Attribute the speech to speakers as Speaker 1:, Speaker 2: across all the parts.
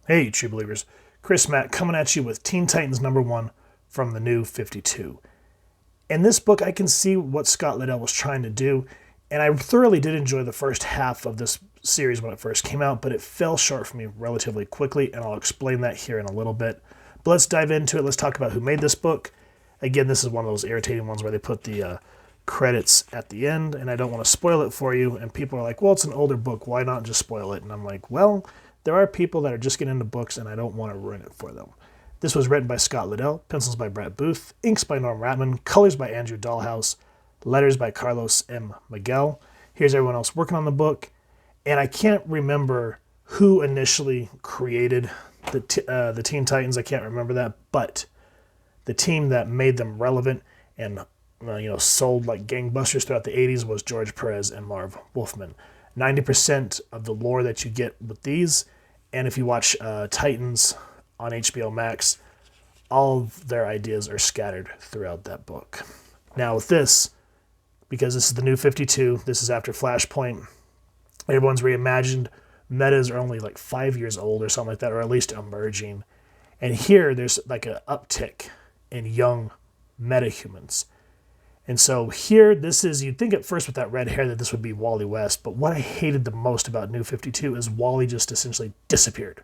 Speaker 1: Hey, true believers. Chris Mack coming at you with Teen Titans #1 from the New 52. In this book, I can see what Scott Liddell was trying to do, and I thoroughly did enjoy the first half of this series when it first came out, but it fell short for me relatively quickly, and I'll explain that here in a little bit. But let's dive into it. Let's talk about who made this book. Again, this is one of those irritating ones where they put the credits at the end, and I don't want to spoil it for you, and people are like, well, it's an older book. Why not just spoil it? And I'm like, well, there are people that are just getting into books, and I don't want to ruin it for them. This was written by Scott Liddell, pencils by Brett Booth, inks by Norm Ratman, colors by Andrew Dahlhaus, letters by Carlos M. Miguel. Here's everyone else working on the book, and I can't remember who initially created the Teen Titans. I can't remember that, but the team that made them relevant and sold like gangbusters throughout the 80s was George Perez and Marv Wolfman. 90% of the lore that you get with these, and if you watch Titans on HBO Max, all of their ideas are scattered throughout that book. Now with this, because this is the New 52, this is after Flashpoint, everyone's reimagined, metas are only like 5 years old or something like that, or at least emerging. And here there's like an uptick in young metahumans. And so here, this is, you'd think at first with that red hair that this would be Wally West, but what I hated the most about New 52 is Wally just essentially disappeared.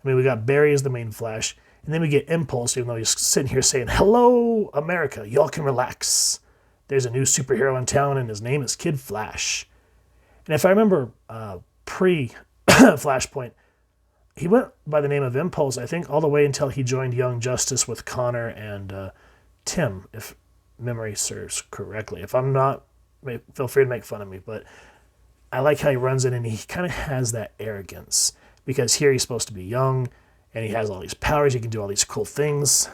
Speaker 1: I mean, we got Barry as the main Flash, and then we get Impulse, even though he's sitting here saying, hello, America, y'all can relax. There's a new superhero in town, and his name is Kid Flash. And if I remember pre-Flashpoint, he went by the name of Impulse, I think, all the way until he joined Young Justice with Connor and Tim, if memory serves correctly. If I'm not, feel free to make fun of me, but I like how he runs in and he kind of has that arrogance because here he's supposed to be young and he has all these powers, he can do all these cool things,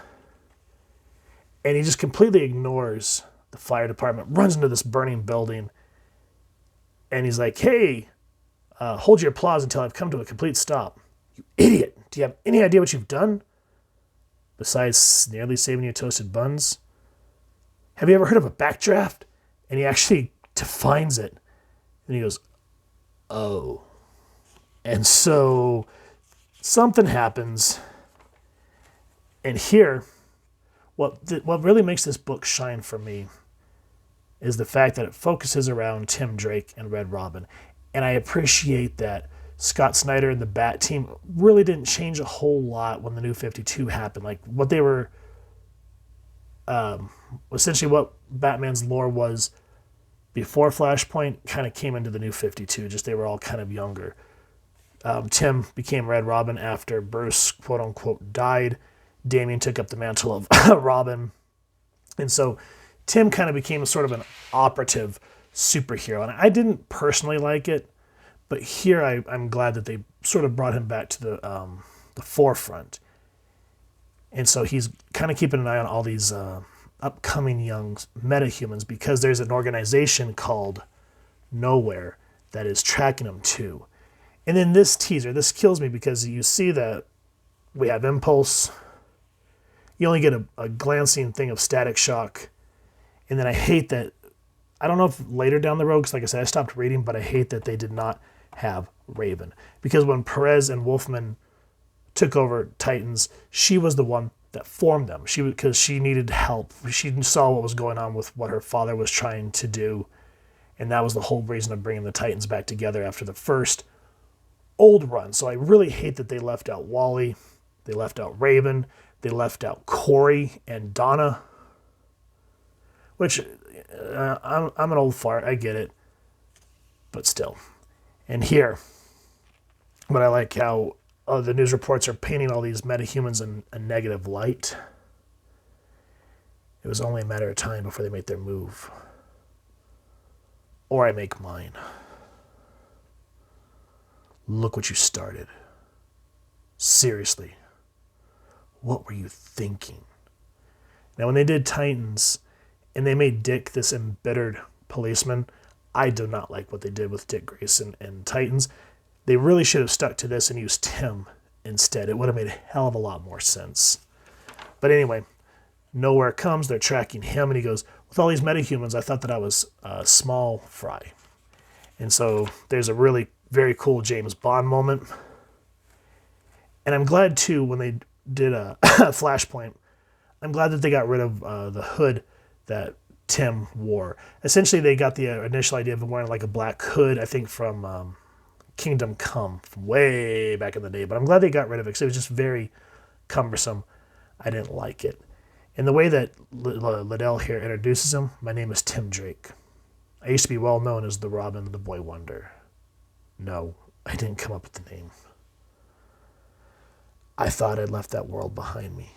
Speaker 1: and he just completely ignores the fire department, runs into this burning building, and he's like, hey, hold your applause until I've come to a complete stop. You idiot! Do you have any idea what you've done? Besides nearly saving your toasted buns? Have you ever heard of a backdraft? And he actually defines it. And he goes, oh. And so something happens. And here, what really makes this book shine for me is the fact that it focuses around Tim Drake and Red Robin. And I appreciate that Scott Snyder and the Bat team really didn't change a whole lot when the New 52 happened. Like what they were, essentially what Batman's lore was before Flashpoint kind of came into the New 52. Just they were all kind of younger. Tim became Red Robin after Bruce, quote unquote, died. Damian took up the mantle of Robin. And so Tim kind of became sort of an operative superhero. And I didn't personally like it, but here I'm glad that they sort of brought him back to the forefront. And so he's kind of keeping an eye on all these upcoming young metahumans because there's an organization called Nowhere that is tracking him too. And then this teaser, this kills me because you see that we have Impulse. You only get a glancing thing of Static Shock. And then I hate that, I don't know if later down the road, because like I said, I stopped reading, but I hate that they did not have Raven. Because when Perez and Wolfman took over Titans, she was the one that formed them. Because she needed help. She saw what was going on with what her father was trying to do. And that was the whole reason of bringing the Titans back together after the first old run. So I really hate that they left out Wally. They left out Raven. They left out Corey and Donna. Which, I'm an old fart. I get it. But still. And here, but I like how the news reports are painting all these metahumans in a negative light. It was only a matter of time before they made their move. Or I make mine. Look what you started. Seriously. What were you thinking? Now, when they did Titans, and they made Dick this embittered policeman, I do not like what they did with Dick Grayson and Titans. They really should have stuck to this and used Tim instead. It would have made a hell of a lot more sense. But anyway, Nowhere comes, they're tracking him, and he goes, with all these metahumans, I thought that I was small fry. And so there's a really very cool James Bond moment. And I'm glad, too, when they did a Flashpoint, I'm glad that they got rid of the hood that Tim wore. Essentially, they got the initial idea of him wearing like a black hood, I think from Kingdom Come, from way back in the day. But I'm glad they got rid of it because it was just very cumbersome. I didn't like it. And the way that Liddell here introduces him, my name is Tim Drake. I used to be well known as the Robin, the Boy Wonder. No, I didn't come up with the name. I thought I'd left that world behind me.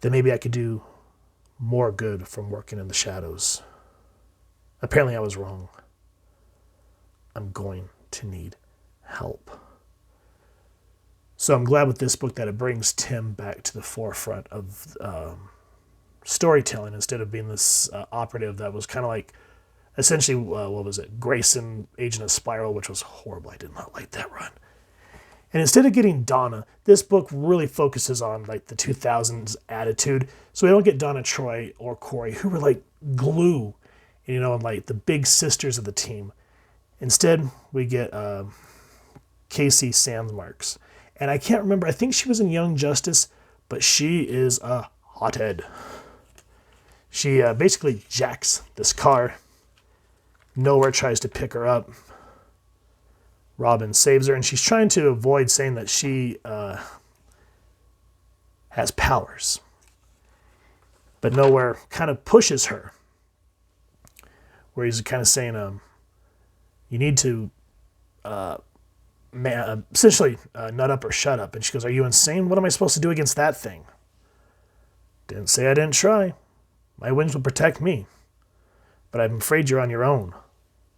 Speaker 1: That maybe I could do more good from working in the shadows. Apparently I was wrong. I'm going to need help. So I'm glad with this book that it brings Tim back to the forefront of storytelling instead of being this operative that was kind of like, essentially, what was it? Grayson, Agent of Spiral, which was horrible. I did not like that run. And instead of getting Donna, this book really focuses on like the 2000s attitude. So we don't get Donna Troy or Corey, who were like glue, and like the big sisters of the team. Instead, we get Casey Sandsmarks. And I can't remember, I think she was in Young Justice, but she is a hothead. She basically jacks this car. Nowhere tries to pick her up. Robin saves her, and she's trying to avoid saying that she has powers. But Nowhere kind of pushes her, where he's kind of saying, you need to essentially nut up or shut up. And she goes, are you insane? What am I supposed to do against that thing? Didn't say I didn't try. My wings will protect me. But I'm afraid you're on your own,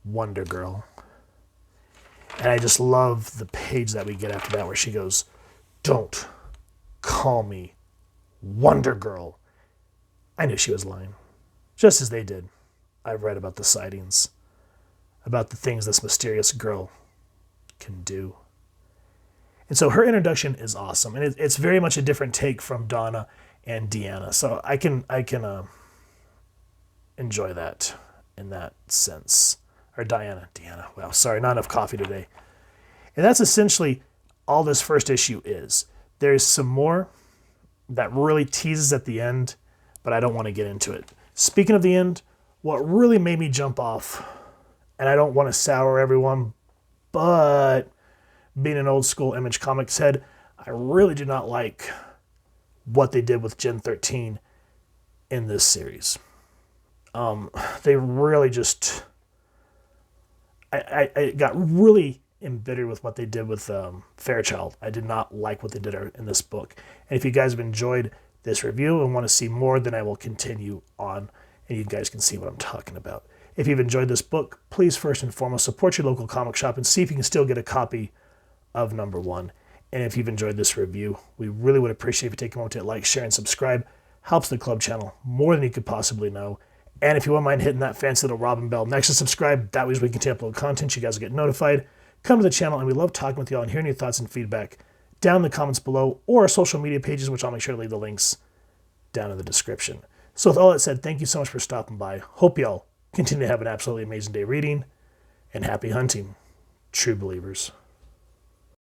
Speaker 1: Wonder Girl. And I just love the page that we get after that where she goes, don't call me Wonder Girl. I knew she was lying, just as they did. I've read about the sightings, about the things this mysterious girl can do. And so her introduction is awesome. And it's very much a different take from Donna and Deanna. So I can enjoy that in that sense. Or Deanna. Well, sorry, not enough coffee today. And that's essentially all this first issue is. There's some more that really teases at the end, but I don't want to get into it. Speaking of the end, what really made me jump off, and I don't want to sour everyone, but being an old school Image Comics head, I really do not like what they did with Gen 13 in this series. They really just... I got really embittered with what they did with Fairchild. I did not like what they did in this book. And if you guys have enjoyed this review and want to see more, then I will continue on, and you guys can see what I'm talking about. If you've enjoyed this book, please first and foremost support your local comic shop and see if you can still get a copy of #1. And if you've enjoyed this review, we really would appreciate if you take a moment to like, share, and subscribe. Helps the club channel more than you could possibly know. And if you wouldn't mind hitting that fancy little Robin bell next to subscribe, that way we can upload content, you guys will get notified. Come to the channel, and we love talking with y'all and hearing your thoughts and feedback down in the comments below or our social media pages, which I'll make sure to leave the links down in the description. So with all that said, thank you so much for stopping by. Hope y'all continue to have an absolutely amazing day reading, and happy hunting, true believers.